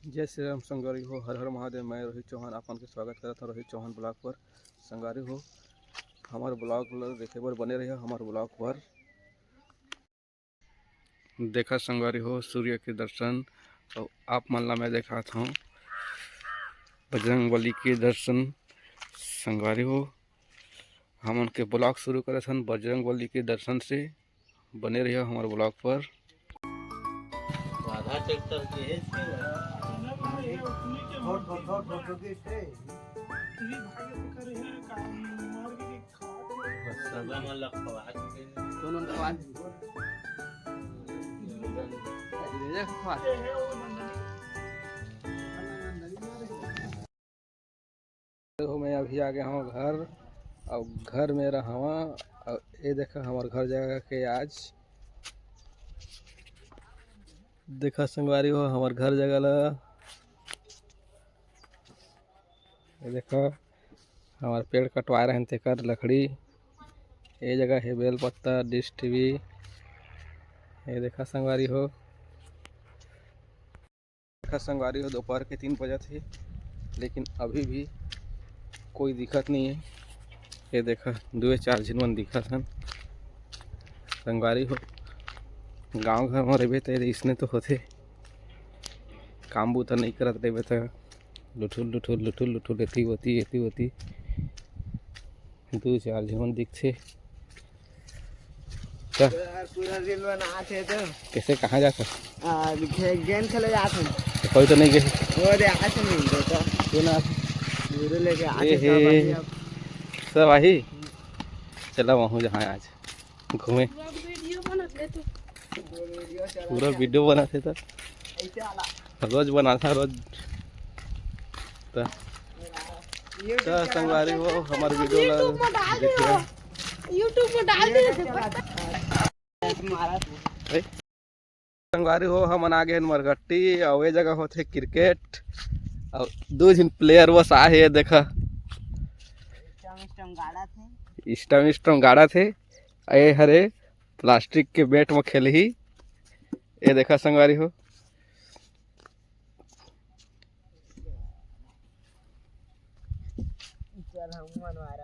जय श्री राम संगारी हो। हर हर महादेव। मैं रोहित चौहान आपन के स्वागत करता रोहित चौहान ब्लॉग पर। संगारी हो हमारे ब्लॉग देखे पर बने रहिए हमारे ब्लॉग पर। देखा संगारी हो सूर्य के दर्शन और आप मन ला मैं देखा था बजरंग बली के दर्शन। संगारी हो हम उनके ब्लॉग शुरू करे थे बजरंग बली के दर्शन से। बने रहिए हमारे ब्लॉग पर। आधा ट्रैक्टर के है मैं अभी आ गया हूँ घर और घर में रहा और ये देखा हमारे घर जगह के आज देखा संगवारी हो हमारे घर जगह ला। ये देखा हमारे पेड़ कटवा रहे थे कर लकड़ी। ये जगह है बेल पत्ता डिश टीवी। ये देखा संगवारी हो दोपहर के 3 बजे थे लेकिन अभी भी कोई दिक्कत नहीं है। ये देखा 2-4 झिनवन दिखत हन। संगवारी हो गांव घर में रहे तो इसने तो होते काम बूता नहीं करत रहे तो लुठुल एती होती 2-4 झिनवन दिखते। कैसे कहाँ जाकर गेम खेले जाते हैं। कोई तो नहीं गए वो दे आते नहीं तो क्यों ना पूरे लेके आते सब आई। चला वहाँ जहाँ आज घूमे पूरा वीडियो बनाते था रोज बनाता रोज तो संगवारी हो हमारे वीडियो देखिए यूट्यूब में डाल दे। संगवारी हो हम आ गए मरघट्टी और ये जगह होते क्रिकेट और 2 जन प्लेयर बस आए। देखा स्टम गाड़ा थे ये हरे प्लास्टिक के बैट में खेल ही। ये देखा संगवारी हो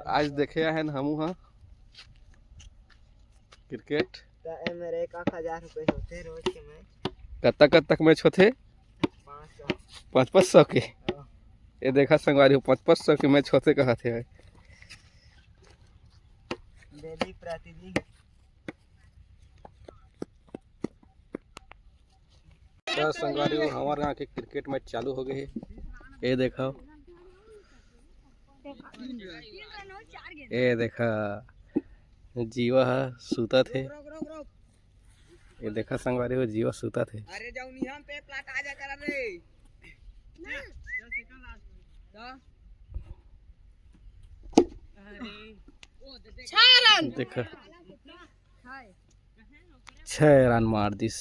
आज देखे हैं हमू हाँ क्रिकेट। मेरे 1000 रुपए होते रोज के मैच। कब तक मैच होते 500 के। ये देखा संगवारी हो 500 के मैच होते कहा थे डेली प्रतिदिन। तो संगवारी हो हमारे यहाँ के क्रिकेट मैच चालू हो गए। ये देखा ये देखा जीवा सूता थे। ये देखा संगवारी हो जीवा सूता थे। अरे जाओ नियम पे प्लाट आ जा कर रे देखा 6 रन मार दिस।